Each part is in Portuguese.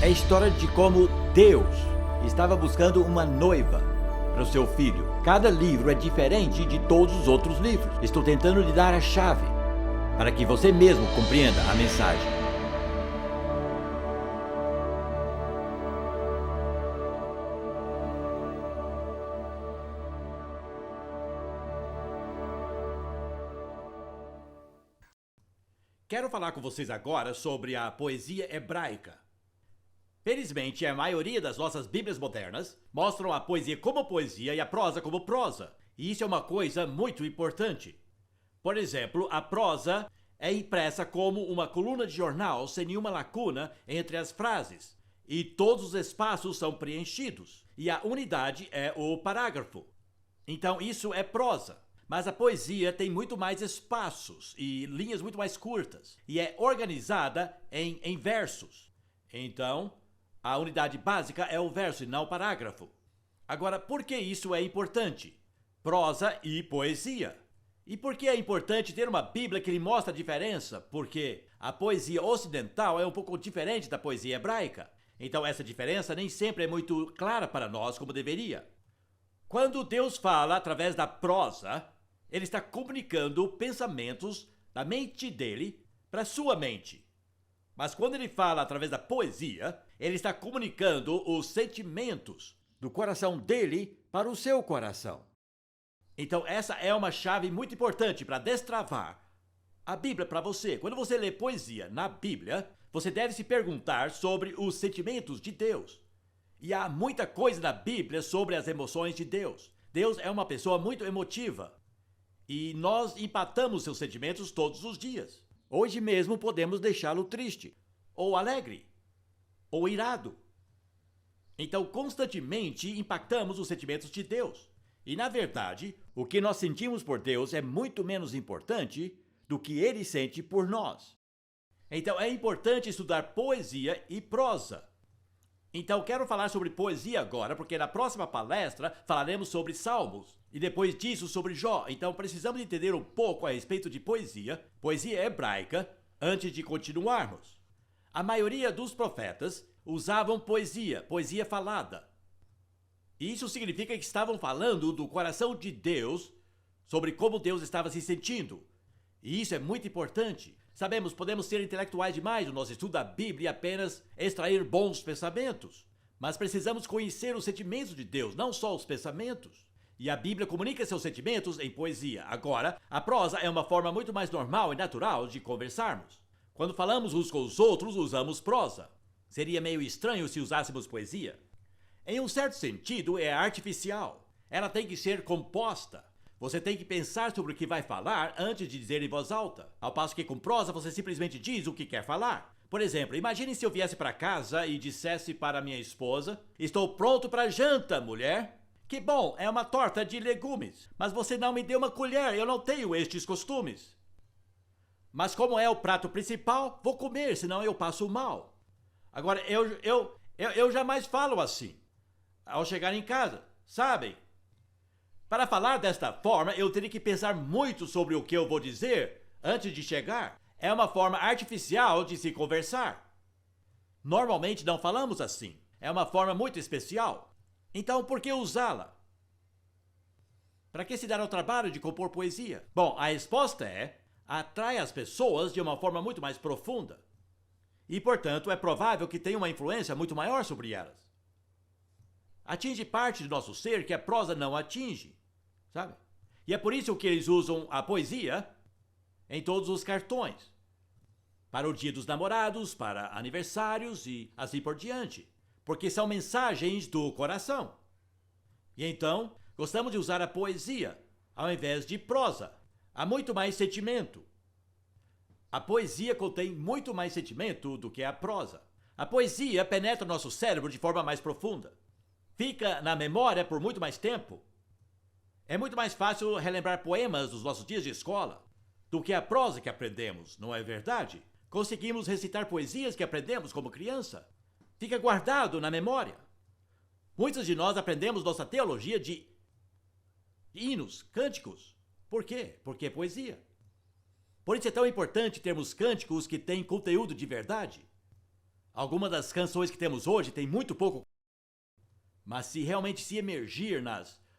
É a história de como Deus estava buscando uma noiva para o seu filho. Cada livro é diferente de todos os outros livros. Estou tentando lhe dar a chave para que você mesmo compreenda a mensagem. Quero falar com vocês agora sobre a poesia hebraica. Felizmente, a maioria das nossas Bíblias modernas mostram a poesia como poesia e a prosa como prosa. E isso é uma coisa muito importante. Por exemplo, a prosa é impressa como uma coluna de jornal sem nenhuma lacuna entre as frases. E todos os espaços são preenchidos. E a unidade é o parágrafo. Então, isso é prosa. Mas a poesia tem muito mais espaços e linhas muito mais curtas. E é organizada em versos. Então, a unidade básica é o verso e não o parágrafo. Agora, por que isso é importante? Prosa e poesia. E por que é importante ter uma Bíblia que lhe mostra a diferença? Porque a poesia ocidental é um pouco diferente da poesia hebraica. Então, essa diferença nem sempre é muito clara para nós como deveria. Quando Deus fala através da prosa, Ele está comunicando pensamentos da mente dele para a sua mente. Mas quando ele fala através da poesia, ele está comunicando os sentimentos do coração dele para o seu coração. Então essa é uma chave muito importante para destravar a Bíblia para você. Quando você lê poesia na Bíblia, você deve se perguntar sobre os sentimentos de Deus. E há muita coisa na Bíblia sobre as emoções de Deus. Deus é uma pessoa muito emotiva. E nós empatamos seus sentimentos todos os dias. Hoje mesmo podemos deixá-lo triste, ou alegre, ou irado. Então, constantemente impactamos os sentimentos de Deus. E, na verdade, o que nós sentimos por Deus é muito menos importante do que Ele sente por nós. Então, é importante estudar poesia e prosa. Então, quero falar sobre poesia agora, porque na próxima palestra falaremos sobre Salmos e depois disso sobre Jó. Então, precisamos entender um pouco a respeito de poesia hebraica, antes de continuarmos. A maioria dos profetas usavam poesia falada. Isso significa que estavam falando do coração de Deus, sobre como Deus estava se sentindo. E isso é muito importante. Sabemos, podemos ser intelectuais demais no nosso estudo da Bíblia e apenas extrair bons pensamentos. Mas precisamos conhecer os sentimentos de Deus, não só os pensamentos. E a Bíblia comunica seus sentimentos em poesia. Agora, a prosa é uma forma muito mais normal e natural de conversarmos. Quando falamos uns com os outros, usamos prosa. Seria meio estranho se usássemos poesia. Em um certo sentido, é artificial. Ela tem que ser composta. Você tem que pensar sobre o que vai falar antes de dizer em voz alta. Ao passo que com prosa você simplesmente diz o que quer falar. Por exemplo, imagine se eu viesse para casa e dissesse para minha esposa: "Estou pronto para a janta, mulher." "Que bom, é uma torta de legumes. Mas você não me deu uma colher, eu não tenho estes costumes." "Mas como é o prato principal, vou comer, senão eu passo mal." Agora, eu jamais falo assim ao chegar em casa, sabem? Para falar desta forma, eu teria que pensar muito sobre o que eu vou dizer antes de chegar. É uma forma artificial de se conversar. Normalmente não falamos assim. É uma forma muito especial. Então, por que usá-la? Para que se dar ao trabalho de compor poesia? Bom, a resposta é: atrai as pessoas de uma forma muito mais profunda. E, portanto, é provável que tenha uma influência muito maior sobre elas. Atinge parte do nosso ser que a prosa não atinge. Sabe? E é por isso que eles usam a poesia em todos os cartões. Para o Dia dos Namorados, para aniversários e assim por diante. Porque são mensagens do coração. E então, gostamos de usar a poesia ao invés de prosa. Há muito mais sentimento. A poesia contém muito mais sentimento do que a prosa. A poesia penetra o nosso cérebro de forma mais profunda. Fica na memória por muito mais tempo. É muito mais fácil relembrar poemas dos nossos dias de escola do que a prosa que aprendemos, não é verdade? Conseguimos recitar poesias que aprendemos como criança. Fica guardado na memória. Muitos de nós aprendemos nossa teologia de hinos, cânticos. Por quê? Porque é poesia. Por isso é tão importante termos cânticos que têm conteúdo de verdade. Algumas das canções que temos hoje têm muito pouco, mas se realmente se emergir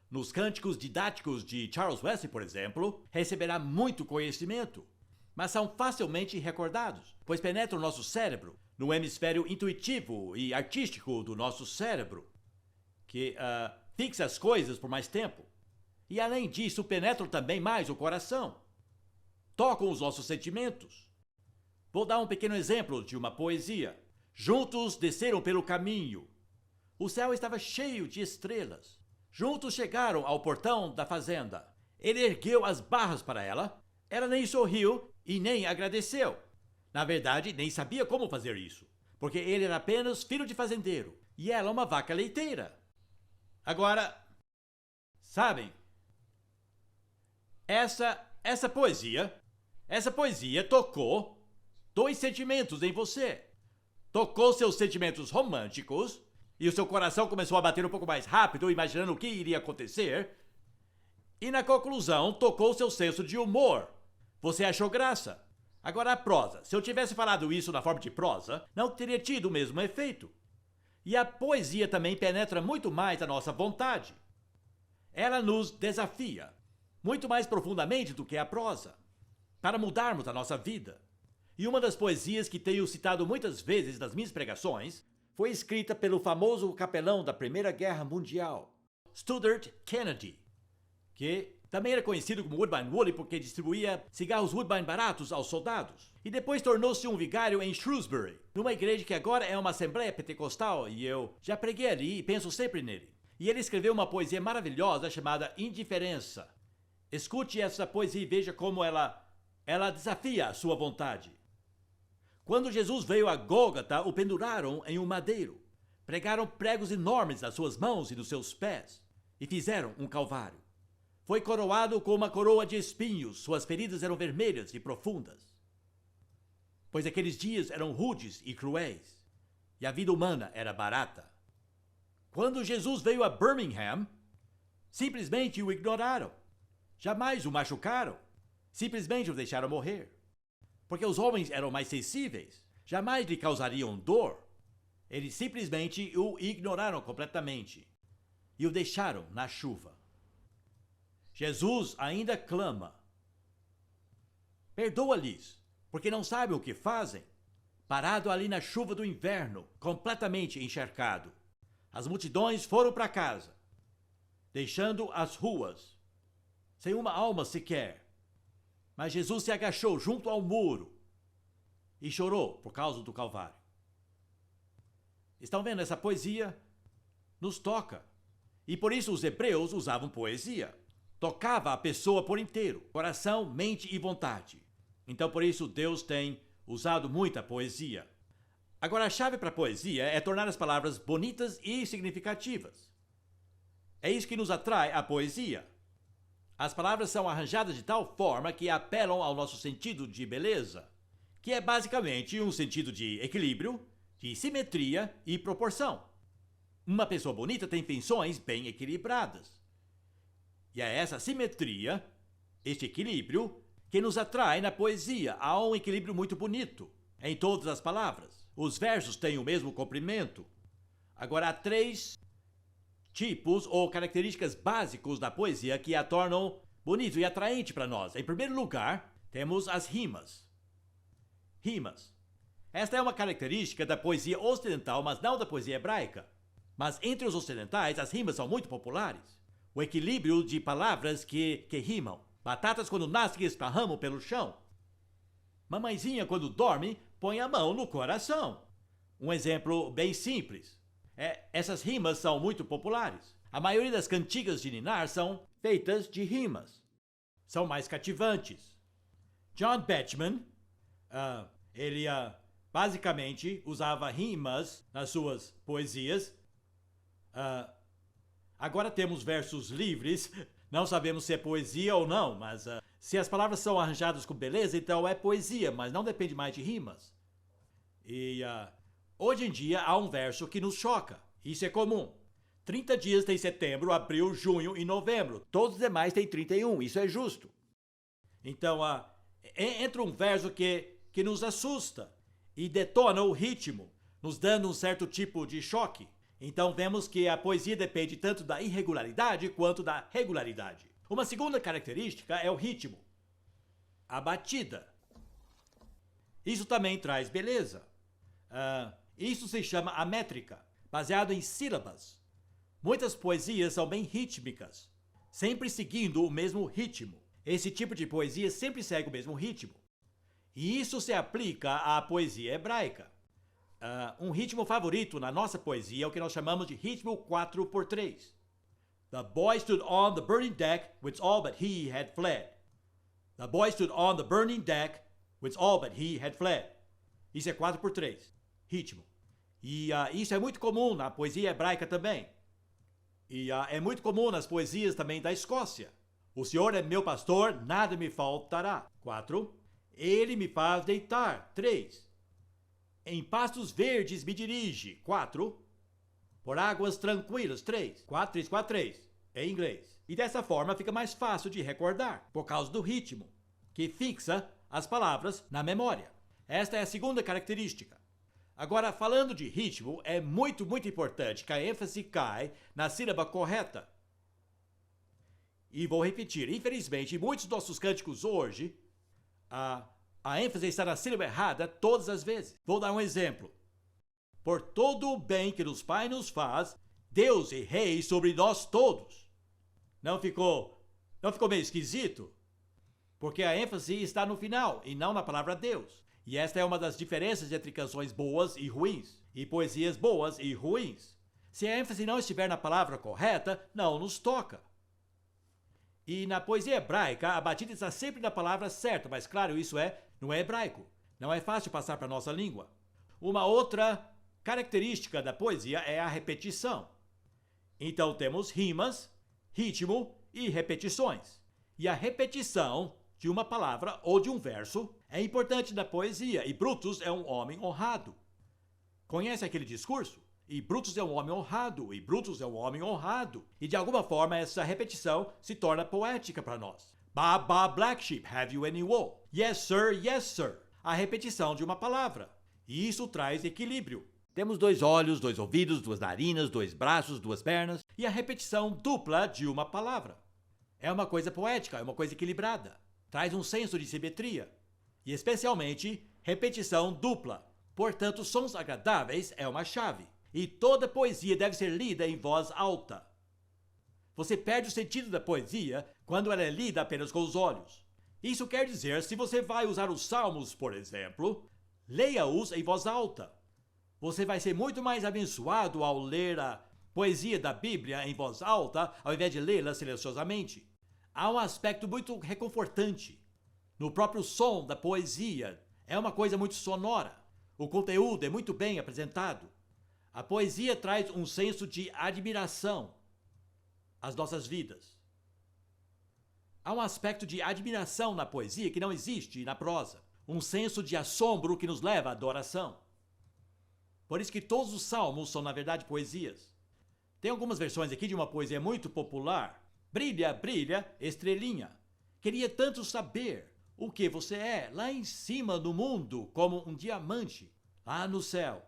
nos cânticos didáticos de Charles Wesley, por exemplo, receberá muito conhecimento. Mas são facilmente recordados, pois penetram no nosso cérebro, no hemisfério intuitivo e artístico do nosso cérebro, que fixa as coisas por mais tempo. E além disso, penetram também mais o coração. Tocam os nossos sentimentos. Vou dar um pequeno exemplo de uma poesia. Juntos desceram pelo caminho. O céu estava cheio de estrelas. Juntos chegaram ao portão da fazenda. Ele ergueu as barras para ela. Ela nem sorriu e nem agradeceu. Na verdade, nem sabia como fazer isso, porque ele era apenas filho de fazendeiro e ela uma vaca leiteira. Agora, sabem, essa poesia tocou dois sentimentos em você. Tocou seus sentimentos românticos e o seu coração começou a bater um pouco mais rápido, imaginando o que iria acontecer. E na conclusão, tocou seu senso de humor. Você achou graça. Agora a prosa. Se eu tivesse falado isso na forma de prosa, não teria tido o mesmo efeito. E a poesia também penetra muito mais a nossa vontade. Ela nos desafia, muito mais profundamente do que a prosa, para mudarmos a nossa vida. E uma das poesias que tenho citado muitas vezes nas minhas pregações foi escrita pelo famoso capelão da Primeira Guerra Mundial, Stuart Kennedy, que também era conhecido como Woodbine Woolley porque distribuía cigarros Woodbine baratos aos soldados. E depois tornou-se um vigário em Shrewsbury, numa igreja que agora é uma assembleia pentecostal, e eu já preguei ali e penso sempre nele. E ele escreveu uma poesia maravilhosa chamada Indiferença. Escute essa poesia e veja como ela desafia a sua vontade. Quando Jesus veio a Gólgota, o penduraram em um madeiro. Pregaram pregos enormes nas suas mãos e nos seus pés, e fizeram um calvário. Foi coroado com uma coroa de espinhos, suas feridas eram vermelhas e profundas. Pois aqueles dias eram rudes e cruéis, e a vida humana era barata. Quando Jesus veio a Birmingham, simplesmente o ignoraram. Jamais o machucaram, simplesmente o deixaram morrer. Porque os homens eram mais sensíveis, jamais lhe causariam dor. Eles simplesmente o ignoraram completamente e o deixaram na chuva. Jesus ainda clama: perdoa-lhes, porque não sabem o que fazem. Parado ali na chuva do inverno, completamente encharcado, as multidões foram para casa, deixando as ruas, sem uma alma sequer. Mas Jesus se agachou junto ao muro e chorou por causa do Calvário. Estão vendo? Essa poesia nos toca. E por isso os hebreus usavam poesia. Tocava a pessoa por inteiro, coração, mente e vontade. Então por isso Deus tem usado muita poesia. Agora a chave para a poesia é tornar as palavras bonitas e significativas. É isso que nos atrai à poesia. As palavras são arranjadas de tal forma que apelam ao nosso sentido de beleza, que é basicamente um sentido de equilíbrio, de simetria e proporção. Uma pessoa bonita tem feições bem equilibradas. E é essa simetria, este equilíbrio, que nos atrai na poesia. Há um equilíbrio muito bonito em todas as palavras. Os versos têm o mesmo comprimento. Agora, há 3 tipos ou características básicos da poesia que a tornam bonito e atraente para nós. Em primeiro lugar, temos as rimas. Rimas. Esta é uma característica da poesia ocidental, mas não da poesia hebraica. Mas entre os ocidentais, as rimas são muito populares. O equilíbrio de palavras que rimam. Batatas quando nascem esparramam pelo chão. Mamãezinha quando dorme põe a mão no coração. Um exemplo bem simples. Essas rimas são muito populares. A maioria das cantigas de ninar são feitas de rimas. São mais cativantes. John Betjeman, ele basicamente usava rimas nas suas poesias. Agora temos versos livres, não sabemos se é poesia ou não, mas se as palavras são arranjadas com beleza, então é poesia, mas não depende mais de rimas. E hoje em dia há um verso que nos choca, isso é comum. 30 dias tem setembro, abril, junho e novembro, todos os demais têm 31, isso é justo. Então entra um verso que nos assusta e detona o ritmo, nos dando um certo tipo de choque. Então vemos que a poesia depende tanto da irregularidade quanto da regularidade. Uma segunda característica é o ritmo, a batida. Isso também traz beleza. Isso se chama a métrica, baseado em sílabas. Muitas poesias são bem rítmicas, sempre seguindo o mesmo ritmo. Esse tipo de poesia sempre segue o mesmo ritmo. E isso se aplica à poesia hebraica. Um ritmo favorito na nossa poesia é o que nós chamamos de ritmo 4x3. The boy stood on the burning deck with all but he had fled. The boy stood on the burning deck with all but he had fled. Isso é 4x3, ritmo. E isso é muito comum na poesia hebraica também. E é muito comum nas poesias também da Escócia. O Senhor é meu pastor, nada me faltará. 4. Ele me faz deitar. 3. Em pastos verdes me dirige. 4. Por águas tranquilas. 3. 4, 3, 4, 3. Em inglês. E dessa forma fica mais fácil de recordar, por causa do ritmo, que fixa as palavras na memória. Esta é a segunda característica. Agora, falando de ritmo, é muito importante que a ênfase caia na sílaba correta. E vou repetir, infelizmente, em muitos dos nossos cânticos hoje, a ênfase está na sílaba errada todas as vezes. Vou dar um exemplo. Por todo o bem que nos Pai nos faz, Deus e Rei sobre nós todos. Não ficou meio esquisito? Porque a ênfase está no final e não na palavra Deus. E esta é uma das diferenças entre canções boas e ruins, e poesias boas e ruins. Se a ênfase não estiver na palavra correta, não nos toca. E na poesia hebraica, a batida está sempre na palavra certa, mas claro, isso não é hebraico. Não é fácil passar para a nossa língua. Uma outra característica da poesia é a repetição. Então temos rimas, ritmo e repetições. E a repetição de uma palavra ou de um verso é importante na poesia, e Brutus é um homem honrado. Conhece aquele discurso? E Brutus é um homem honrado, e Brutus é um homem honrado. E de alguma forma essa repetição se torna poética para nós. Ba, ba, black sheep, have you any wool? Yes, sir, yes, sir. A repetição de uma palavra. E isso traz equilíbrio. Temos 2 olhos, 2 ouvidos, 2 narinas, 2 braços, 2 pernas, e a repetição dupla de uma palavra. É uma coisa poética, é uma coisa equilibrada. Traz um senso de simetria. E especialmente, repetição dupla. Portanto, sons agradáveis é uma chave. E toda poesia deve ser lida em voz alta. Você perde o sentido da poesia quando ela é lida apenas com os olhos. Isso quer dizer, se você vai usar os salmos, por exemplo, leia-os em voz alta. Você vai ser muito mais abençoado ao ler a poesia da Bíblia em voz alta, ao invés de lê-la silenciosamente. Há um aspecto muito reconfortante no próprio som da poesia. É uma coisa muito sonora. O conteúdo é muito bem apresentado. A poesia traz um senso de admiração às nossas vidas. Há um aspecto de admiração na poesia que não existe na prosa. Um senso de assombro que nos leva à adoração. Por isso que todos os salmos são, na verdade, poesias. Tem algumas versões aqui de uma poesia muito popular. Brilha, brilha, estrelinha. Queria tanto saber o que você é lá em cima do mundo, como um diamante, lá no céu.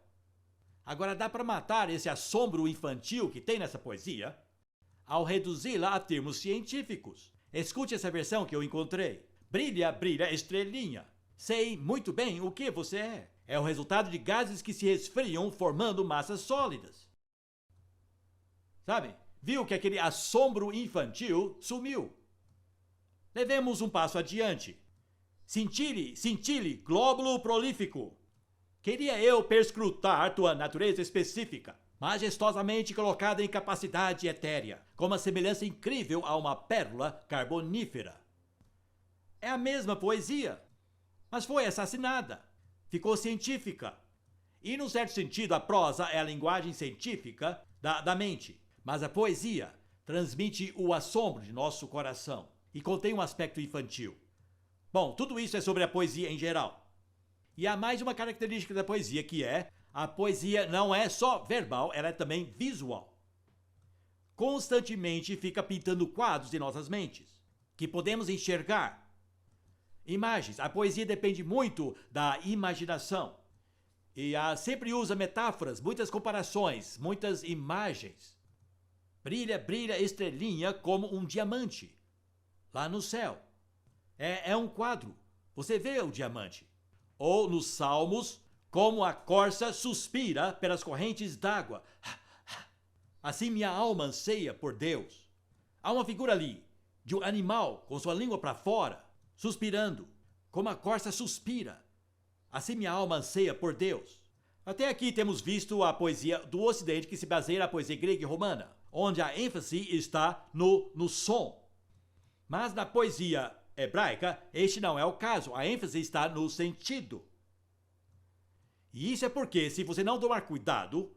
Agora dá para matar esse assombro infantil que tem nessa poesia ao reduzi-la a termos científicos. Escute essa versão que eu encontrei. Brilha, brilha, estrelinha. Sei muito bem o que você é. É o resultado de gases que se resfriam formando massas sólidas. Sabe? Viu que aquele assombro infantil sumiu. Levemos um passo adiante. Cintile, cintile, glóbulo prolífico. Queria eu perscrutar tua natureza específica, majestosamente colocada em capacidade etérea, com uma semelhança incrível a uma pérola carbonífera. É a mesma poesia, mas foi assassinada. Ficou científica. E, num certo sentido, a prosa é a linguagem científica da mente, mas a poesia transmite o assombro de nosso coração e contém um aspecto infantil. Bom, tudo isso é sobre a poesia em geral. E há mais uma característica da poesia, que é a poesia não é só verbal, ela é também visual. Constantemente fica pintando quadros em nossas mentes, que podemos enxergar. Imagens. A poesia depende muito da imaginação. E sempre usa metáforas, muitas comparações, muitas imagens. Brilha, brilha estrelinha como um diamante lá no céu. É um quadro. Você vê o diamante. Ou nos Salmos, como a corça suspira pelas correntes d'água. Assim minha alma anseia por Deus. Há uma figura ali, de um animal com sua língua para fora, suspirando, como a corça suspira. Assim minha alma anseia por Deus. Até aqui temos visto a poesia do Ocidente que se baseia na poesia grega e romana, onde a ênfase está no som. Mas na poesia hebraica, este não é o caso. A ênfase está no sentido. E isso é porque, se você não tomar cuidado,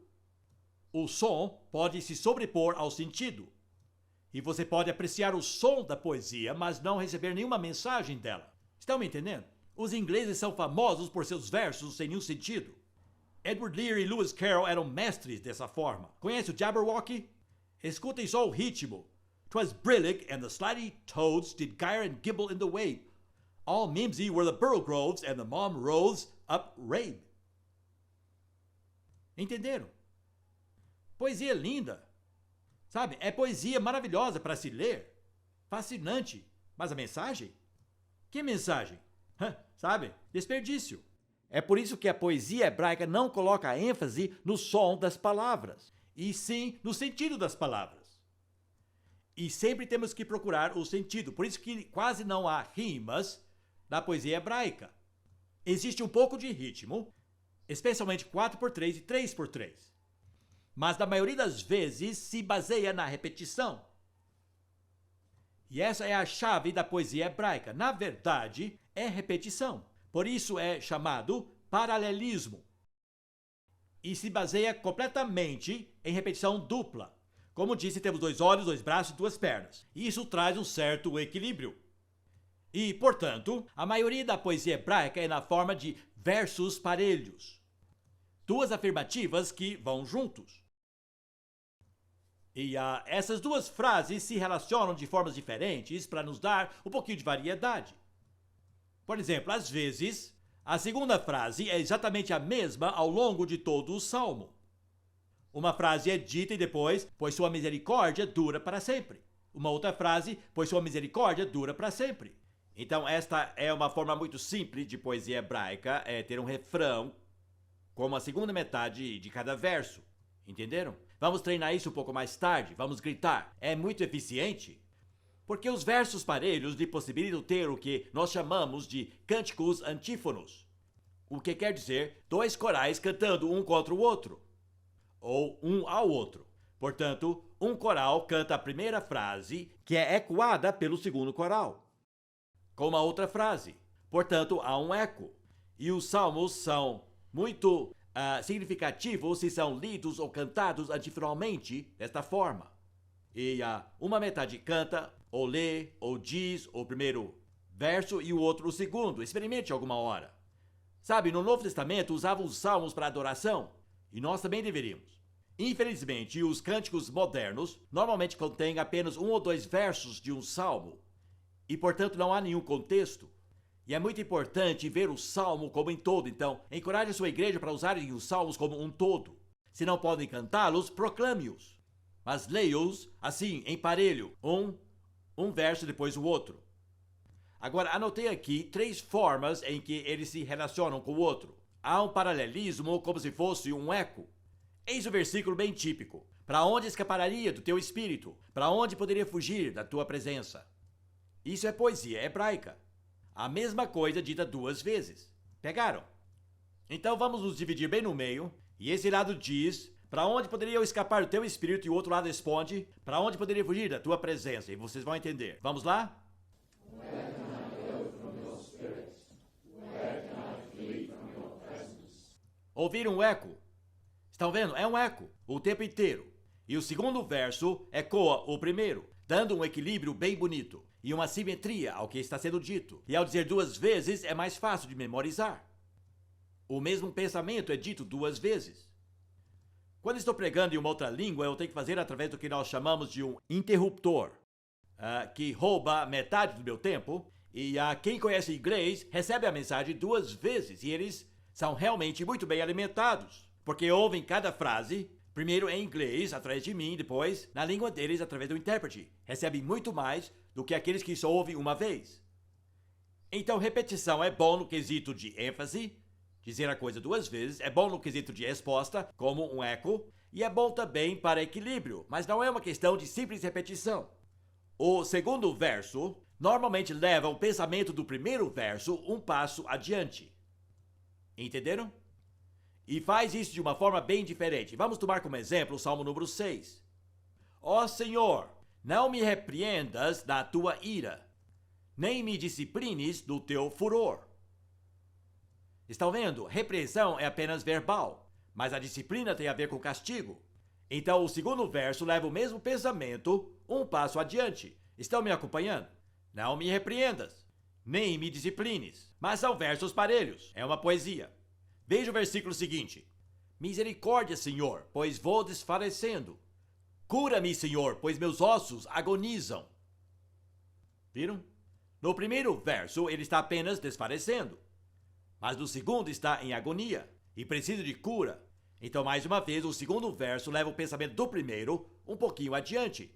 o som pode se sobrepor ao sentido. E você pode apreciar o som da poesia, mas não receber nenhuma mensagem dela. Estão me entendendo? Os ingleses são famosos por seus versos sem nenhum sentido. Edward Lear e Lewis Carroll eram mestres dessa forma. Conhece o Jabberwocky? Escutem só o ritmo. "'Twas brillig, and the slithy toads did gyre and gibble in the wabe. All mimsy were the burrow groves, and the mom rose up rabe." Entenderam? Poesia linda. Sabe, é poesia maravilhosa para se ler. Fascinante. Mas a mensagem? Que mensagem? Sabe? Desperdício. É por isso que a poesia hebraica não coloca ênfase no som das palavras, e sim no sentido das palavras. E sempre temos que procurar o sentido. Por isso que quase não há rimas na poesia hebraica. Existe um pouco de ritmo, especialmente 4x3 e 3x3. Mas na maioria das vezes se baseia na repetição. E essa é a chave da poesia hebraica. Na verdade, é repetição. Por isso é chamado paralelismo. E se baseia completamente em repetição dupla. Como disse, temos 2 olhos, 2 braços e 2 pernas. E isso traz um certo equilíbrio. E, portanto, a maioria da poesia hebraica é na forma de versos parelhos. 2 afirmativas que vão juntos. E essas 2 frases se relacionam de formas diferentes para nos dar um pouquinho de variedade. Por exemplo, às vezes, a segunda frase é exatamente a mesma ao longo de todo o salmo. Uma frase é dita e depois, pois sua misericórdia dura para sempre. Uma outra frase, pois sua misericórdia dura para sempre. Então, esta é uma forma muito simples de poesia hebraica, é ter um refrão como a segunda metade de cada verso. Entenderam? Vamos treinar isso um pouco mais tarde, vamos gritar. É muito eficiente, porque os versos parelhos lhe possibilitam ter o que nós chamamos de cânticos antífonos. O que quer dizer 2 corais cantando um contra o outro, ou um ao outro. Portanto, um coral canta a primeira frase, que é ecoada pelo segundo coral, com uma outra frase. Portanto, há um eco. E os salmos são muito significativos se são lidos ou cantados antifonalmente desta forma. E uma metade canta, ou lê, ou diz o primeiro verso e o outro o segundo. Experimente alguma hora. Sabe, no Novo Testamento usavam os salmos para adoração, e nós também deveríamos. Infelizmente, os cânticos modernos normalmente contêm apenas 1 ou 2 versos de um salmo, e portanto não há nenhum contexto. E é muito importante ver o salmo como em todo. Então, encoraje a sua igreja para usarem os salmos como um todo. Se não podem cantá-los, proclame-os. Mas leia-os assim, em parelho, um verso depois o outro. Agora, anotei aqui 3 formas em que eles se relacionam com o outro. Há um paralelismo como se fosse um eco. Eis o versículo bem típico. Para onde escaparia do teu espírito? Para onde poderia fugir da tua presença? Isso é poesia hebraica. A mesma coisa dita 2 vezes. Pegaram? Então vamos nos dividir bem no meio. E esse lado diz: para onde poderia eu escapar do teu espírito? E o outro lado responde: para onde poderia fugir da tua presença? E vocês vão entender. Vamos lá? Ouviram o eco? Estão vendo? É um eco o tempo inteiro. E o segundo verso ecoa o primeiro, dando um equilíbrio bem bonito e uma simetria ao que está sendo dito. E ao dizer 2 vezes é mais fácil de memorizar. O mesmo pensamento é dito 2 vezes. Quando estou pregando em uma outra língua, eu tenho que fazer através do que nós chamamos de um interruptor, que rouba metade do meu tempo, e quem conhece inglês recebe a mensagem 2 vezes, e eles são realmente muito bem alimentados, porque ouvem cada frase, primeiro em inglês, através de mim, depois na língua deles, através do intérprete. Recebem muito mais do que aqueles que só ouvem uma vez. Então, repetição é bom no quesito de ênfase, dizer a coisa duas vezes, é bom no quesito de resposta, como um eco, e é bom também para equilíbrio, mas não é uma questão de simples repetição. O segundo verso normalmente leva o pensamento do primeiro verso um passo adiante. Entenderam? E faz isso de uma forma bem diferente. Vamos tomar como exemplo o Salmo número 6. Ó Senhor, não me repreendas na tua ira, nem me disciplines do teu furor. Estão vendo? Repreensão é apenas verbal, mas a disciplina tem a ver com castigo. Então o segundo verso leva o mesmo pensamento um passo adiante. Estão me acompanhando? Não me repreendas, nem me disciplines. Mas são versos parelhos, é uma poesia. Veja o versículo seguinte. Misericórdia, Senhor, pois vou desfalecendo. Cura-me, Senhor, pois meus ossos agonizam. Viram? No primeiro verso, ele está apenas desfalecendo. Mas no segundo está em agonia e precisa de cura. Então, mais uma vez, o segundo verso leva o pensamento do primeiro um pouquinho adiante.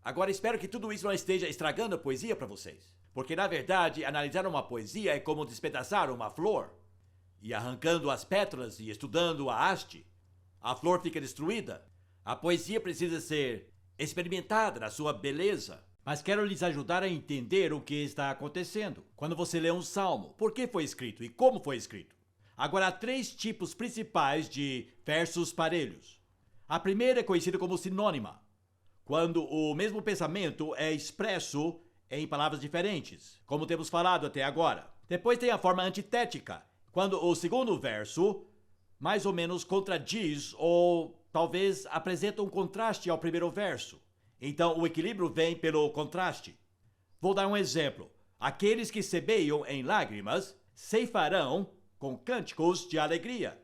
Agora, espero que tudo isso não esteja estragando a poesia para vocês. Porque, na verdade, analisar uma poesia é como despedaçar uma flor. E arrancando as pétalas e estudando a haste, a flor fica destruída. A poesia precisa ser experimentada na sua beleza. Mas quero lhes ajudar a entender o que está acontecendo. Quando você lê um salmo, por que foi escrito e como foi escrito? Agora, há três tipos principais de versos parelhos. A primeira é conhecida como sinônima, quando o mesmo pensamento é expresso em palavras diferentes, como temos falado até agora. Depois tem a forma antitética, quando o segundo verso mais ou menos contradiz ou talvez apresenta um contraste ao primeiro verso. Então, o equilíbrio vem pelo contraste. Vou dar um exemplo. Aqueles que semeiam em lágrimas ceifarão com cânticos de alegria.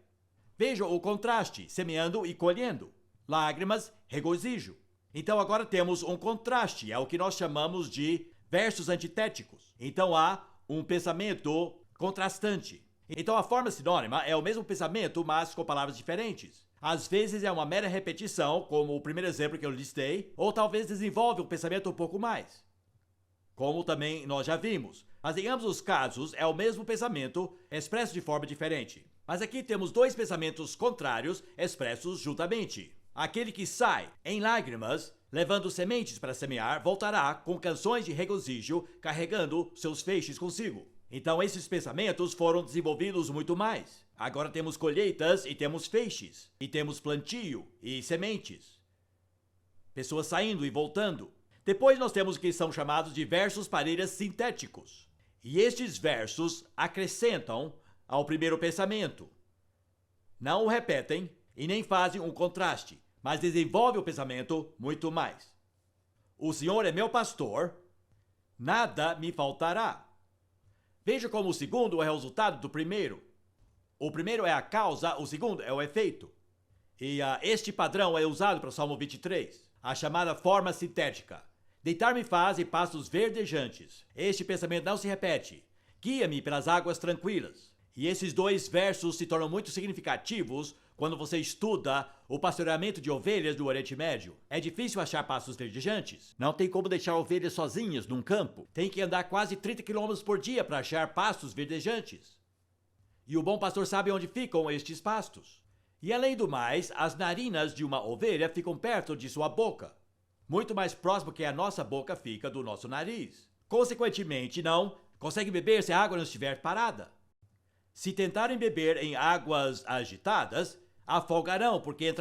Vejam o contraste, semeando e colhendo. Lágrimas, regozijo. Então, agora temos um contraste, é o que nós chamamos de versos antitéticos. Então, há um pensamento contrastante. Então, a forma sinônima é o mesmo pensamento, mas com palavras diferentes. Às vezes é uma mera repetição, como o primeiro exemplo que eu listei, ou talvez desenvolve um pensamento um pouco mais, como também nós já vimos. Mas em ambos os casos é o mesmo pensamento expresso de forma diferente. Mas aqui temos dois pensamentos contrários expressos juntamente. Aquele que sai em lágrimas, levando sementes para semear, voltará com canções de regozijo, carregando seus feixes consigo. Então esses pensamentos foram desenvolvidos muito mais. Agora temos colheitas e temos feixes, e temos plantio e sementes. Pessoas saindo e voltando. Depois nós temos o que são chamados de versos parelhas sintéticos. E estes versos acrescentam ao primeiro pensamento. Não o repetem e nem fazem um contraste, mas desenvolvem o pensamento muito mais. O Senhor é meu pastor, nada me faltará. Veja como o segundo é o resultado do primeiro. O primeiro é a causa, o segundo é o efeito. E este padrão é usado para o Salmo 23, a chamada forma sintética. Deitar-me faz em pastos verdejantes. Este pensamento não se repete. Guia-me pelas águas tranquilas. E esses dois versos se tornam muito significativos quando você estuda o pastoreamento de ovelhas do Oriente Médio. É difícil achar pastos verdejantes. Não tem como deixar ovelhas sozinhas num campo. Tem que andar quase 30 km por dia para achar pastos verdejantes. E o bom pastor sabe onde ficam estes pastos. E além do mais, as narinas de uma ovelha ficam perto de sua boca. Muito mais próximo que a nossa boca fica do nosso nariz. Consequentemente, não consegue beber se a água não estiver parada. Se tentarem beber em águas agitadas, afogarão, porque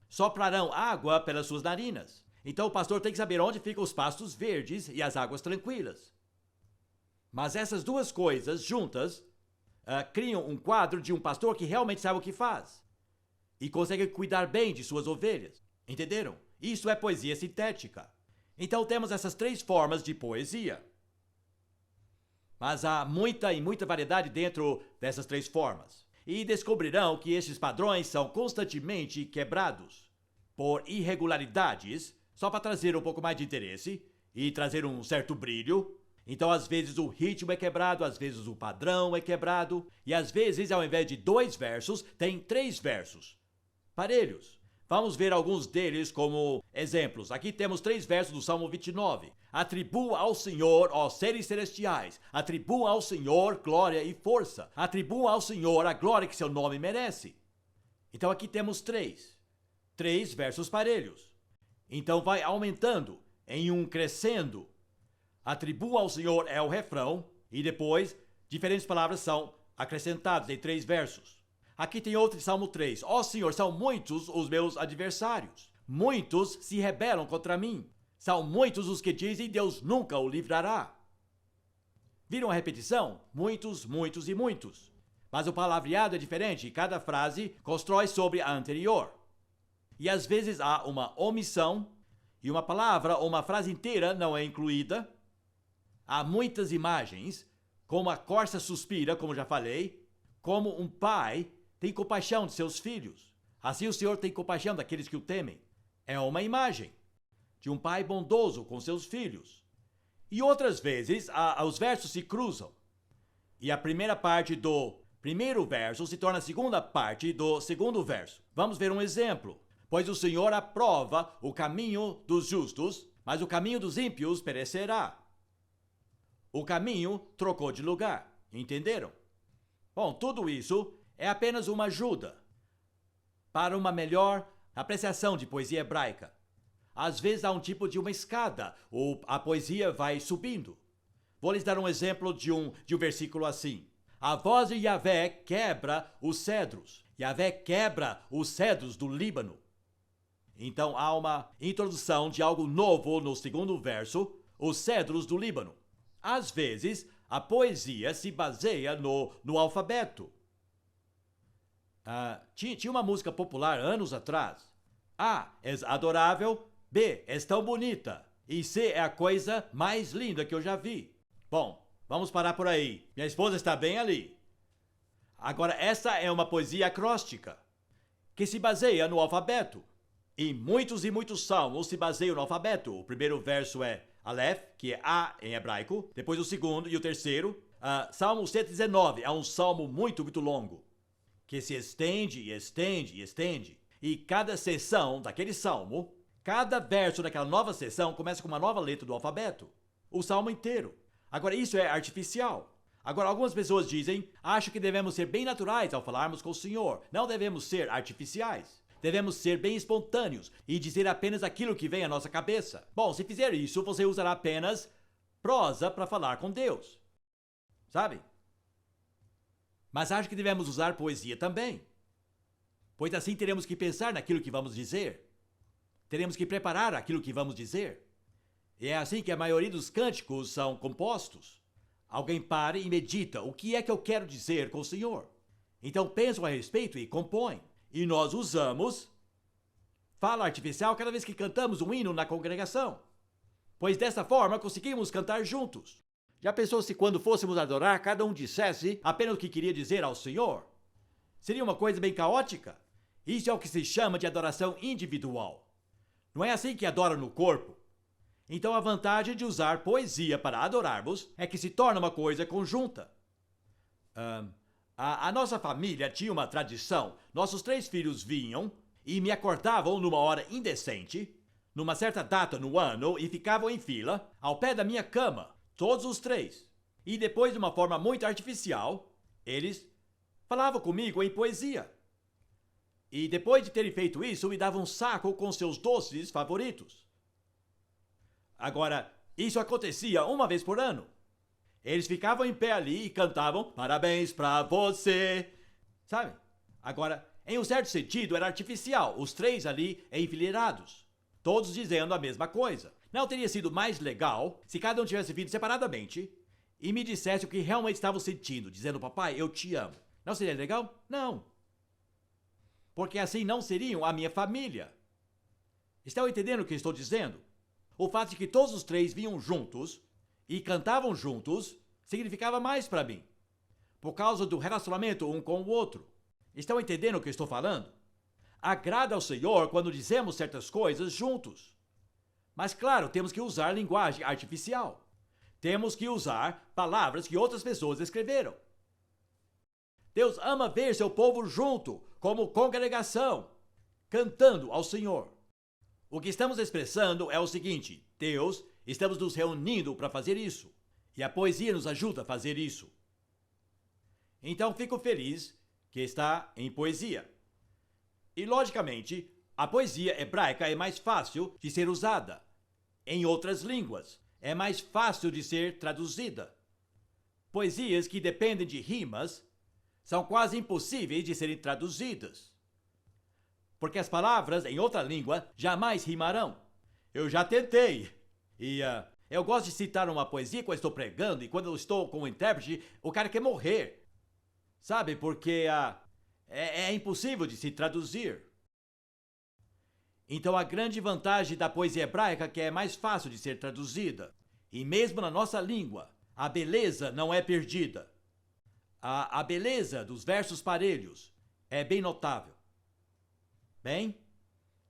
soprarão água pelas suas narinas. Então o pastor tem que saber onde ficam os pastos verdes e as águas tranquilas. Mas essas duas coisas juntas criam um quadro de um pastor que realmente sabe o que faz e consegue cuidar bem de suas ovelhas. Entenderam? Isso é poesia sintética. Então temos essas três formas de poesia. Mas há muita variedade dentro dessas três formas. E descobrirão que esses padrões são constantemente quebrados por irregularidades, só para trazer um pouco mais de interesse e trazer um certo brilho. Então, às vezes, o ritmo é quebrado, às vezes, o padrão é quebrado, e às vezes, ao invés de 2 versos, tem 3 versos parelhos. Vamos ver alguns deles como exemplos. Aqui temos 3 versos do Salmo 29. Atribua ao Senhor, ó seres celestiais, atribua ao Senhor glória e força, atribua ao Senhor a glória que seu nome merece. Então aqui temos 3 versos parelhos. Então vai aumentando em um crescendo. Atribua ao Senhor é o refrão e depois diferentes palavras são acrescentadas em 3 versos. Aqui tem outro Salmo 3. Ó Senhor, são muitos os meus adversários. Muitos se rebelam contra mim. São muitos os que dizem Deus nunca o livrará. Viram a repetição? Muitos, muitos e muitos. Mas o palavreado é diferente e cada frase constrói sobre a anterior. E às vezes há uma omissão e uma palavra ou uma frase inteira não é incluída. Há muitas imagens, como a corça suspira, como já falei, como um pai tem compaixão de seus filhos. Assim o Senhor tem compaixão daqueles que o temem. É uma imagem de um pai bondoso com seus filhos. E outras vezes, os versos se cruzam. E a primeira parte do primeiro verso se torna a segunda parte do segundo verso. Vamos ver um exemplo. Pois o Senhor aprova o caminho dos justos, mas o caminho dos ímpios perecerá. O caminho trocou de lugar. Entenderam? Bom, tudo isso é apenas uma ajuda para uma melhor apreciação de poesia hebraica. Às vezes há um tipo de uma escada, ou a poesia vai subindo. Vou lhes dar um exemplo de um versículo assim. A voz de Yahvé quebra os cedros. Yahvé quebra os cedros do Líbano. Então há uma introdução de algo novo no segundo verso, os cedros do Líbano. Às vezes, a poesia se baseia no alfabeto. Tinha uma música popular anos atrás. A, és adorável. B, és tão bonita. E C é a coisa mais linda que eu já vi. Bom, vamos parar por aí. Minha esposa está bem ali. Agora, essa é uma poesia acróstica, que se baseia no alfabeto. E muitos salmos se baseiam no alfabeto. O primeiro verso é Aleph, que é A em hebraico. Depois o segundo e o terceiro. Salmo 119 é um salmo muito longo, que se estende e estende e estende. E cada seção daquele salmo, cada verso daquela nova seção começa com uma nova letra do alfabeto. O salmo inteiro. Agora, isso é artificial. Agora, algumas pessoas dizem, acho que devemos ser bem naturais ao falarmos com o Senhor. Não devemos ser artificiais. Devemos ser bem espontâneos e dizer apenas aquilo que vem à nossa cabeça. Bom, se fizer isso, você usará apenas prosa para falar com Deus. Sabe? Mas acho que devemos usar poesia também. Pois assim teremos que pensar naquilo que vamos dizer. Teremos que preparar aquilo que vamos dizer. E é assim que a maioria dos cânticos são compostos. Alguém para e medita, o que é que eu quero dizer com o Senhor? Então pensam a respeito e compõem. E nós usamos fala artificial cada vez que cantamos um hino na congregação. Pois dessa forma conseguimos cantar juntos. Já pensou se quando fôssemos adorar, cada um dissesse apenas o que queria dizer ao Senhor? Seria uma coisa bem caótica. Isso é o que se chama de adoração individual. Não é assim que adora no corpo. Então a vantagem de usar poesia para adorarmos é que se torna uma coisa conjunta. A nossa família tinha uma tradição. Nossos 3 filhos vinham e me acordavam numa hora indecente, numa certa data no ano, e ficavam em fila ao pé da minha cama, todos os 3. E depois, de uma forma muito artificial, eles falavam comigo em poesia. E depois de terem feito isso, me davam um saco com seus doces favoritos. Agora, isso acontecia uma vez por ano. Eles ficavam em pé ali e cantavam parabéns pra você, sabe? Agora, em um certo sentido, era artificial, os 3 ali enfileirados, todos dizendo a mesma coisa. Não teria sido mais legal se cada um tivesse vindo separadamente e me dissesse o que realmente estavam sentindo, dizendo, papai, eu te amo. Não seria legal? Não. Porque assim não seriam a minha família. Estão entendendo o que estou dizendo? O fato de que todos os 3 vinham juntos e cantavam juntos significava mais para mim, por causa do relacionamento um com o outro. Estão entendendo o que estou falando? Agrada ao Senhor quando dizemos certas coisas juntos. Mas claro, temos que usar linguagem artificial. Temos que usar palavras que outras pessoas escreveram. Deus ama ver seu povo junto, como congregação, cantando ao Senhor. O que estamos expressando é o seguinte: Deus, estamos nos reunindo para fazer isso. E a poesia nos ajuda a fazer isso. Então fico feliz que está em poesia. E logicamente, a poesia hebraica é mais fácil de ser usada em outras línguas. É mais fácil de ser traduzida. Poesias que dependem de rimas são quase impossíveis de serem traduzidas, porque as palavras em outra língua jamais rimarão. Eu já tentei. E eu gosto de citar uma poesia quando estou pregando, e quando eu estou com o intérprete, o cara quer morrer. Sabe, porque é impossível de se traduzir. Então a grande vantagem da poesia hebraica é que é mais fácil de ser traduzida. E mesmo na nossa língua, a beleza não é perdida. A beleza dos versos parelhos é bem notável. Bem,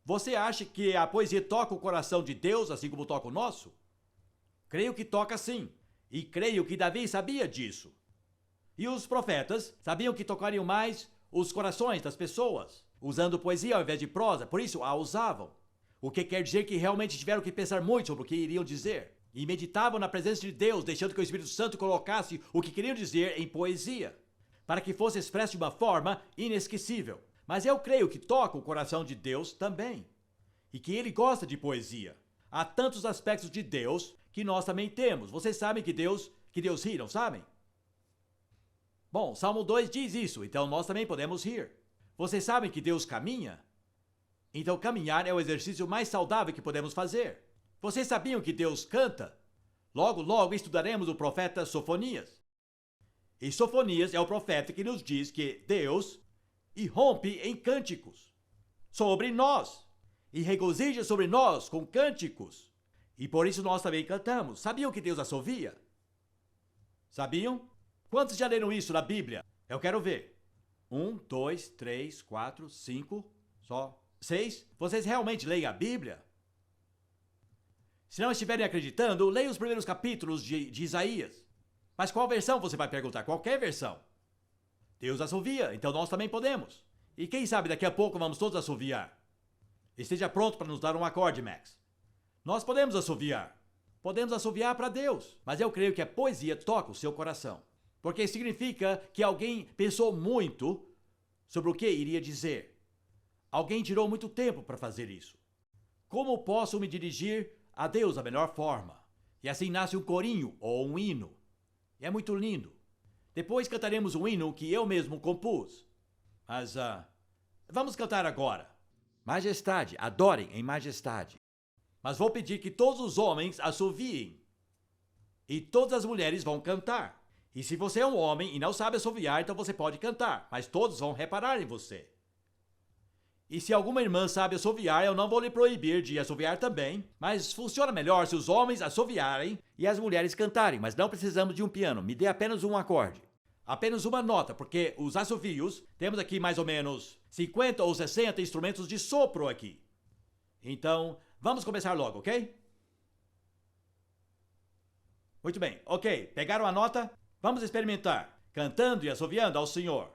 você acha que a poesia toca o coração de Deus assim como toca o nosso? Creio que toca sim, e creio que Davi sabia disso. E os profetas sabiam que tocariam mais os corações das pessoas, usando poesia ao invés de prosa, por isso a usavam. O que quer dizer que realmente tiveram que pensar muito sobre o que iriam dizer. E meditavam na presença de Deus, deixando que o Espírito Santo colocasse o que queriam dizer em poesia, para que fosse expresso de uma forma inesquecível. Mas eu creio que toca o coração de Deus também, e que Ele gosta de poesia. Há tantos aspectos de Deus que nós também temos. Vocês sabem que Deus ri, não sabem? Bom, Salmo 2 diz isso, então nós também podemos rir. Vocês sabem que Deus caminha? Então caminhar é o exercício mais saudável que podemos fazer. Vocês sabiam que Deus canta? Logo, logo estudaremos o profeta Sofonias. E Sofonias é o profeta que nos diz que Deus irrompe em cânticos sobre nós e regozija sobre nós com cânticos. E por isso nós também cantamos. Sabiam que Deus assovia? Sabiam? Quantos já leram isso na Bíblia? Eu quero ver. 1, 2, 3, 4, 5, só 6. Vocês realmente leem a Bíblia? Se não estiverem acreditando, leia os primeiros capítulos de Isaías. Mas qual versão você vai perguntar? Qualquer versão. Deus assovia, então nós também podemos. E quem sabe daqui a pouco vamos todos assoviar. Esteja pronto para nos dar um acorde, Max. Nós podemos assoviar. Podemos assoviar para Deus. Mas eu creio que a poesia toca o seu coração. Porque significa que alguém pensou muito sobre o que iria dizer. Alguém tirou muito tempo para fazer isso. Como posso me dirigir a Deus da melhor forma? E assim nasce um corinho ou um hino. E é muito lindo. Depois cantaremos um hino que eu mesmo compus. Mas vamos cantar agora. Majestade, adorem em majestade. Mas vou pedir que todos os homens assoviem. E todas as mulheres vão cantar. E se você é um homem e não sabe assoviar, então você pode cantar. Mas todos vão reparar em você. E se alguma irmã sabe assoviar, eu não vou lhe proibir de assoviar também. Mas funciona melhor se os homens assoviarem e as mulheres cantarem. Mas não precisamos de um piano. Me dê apenas um acorde. Apenas uma nota, porque os assovios, temos aqui mais ou menos 50 ou 60 instrumentos de sopro aqui. Então, vamos começar logo, ok? Muito bem, ok. Pegaram a nota? Vamos experimentar, cantando e assoviando ao Senhor.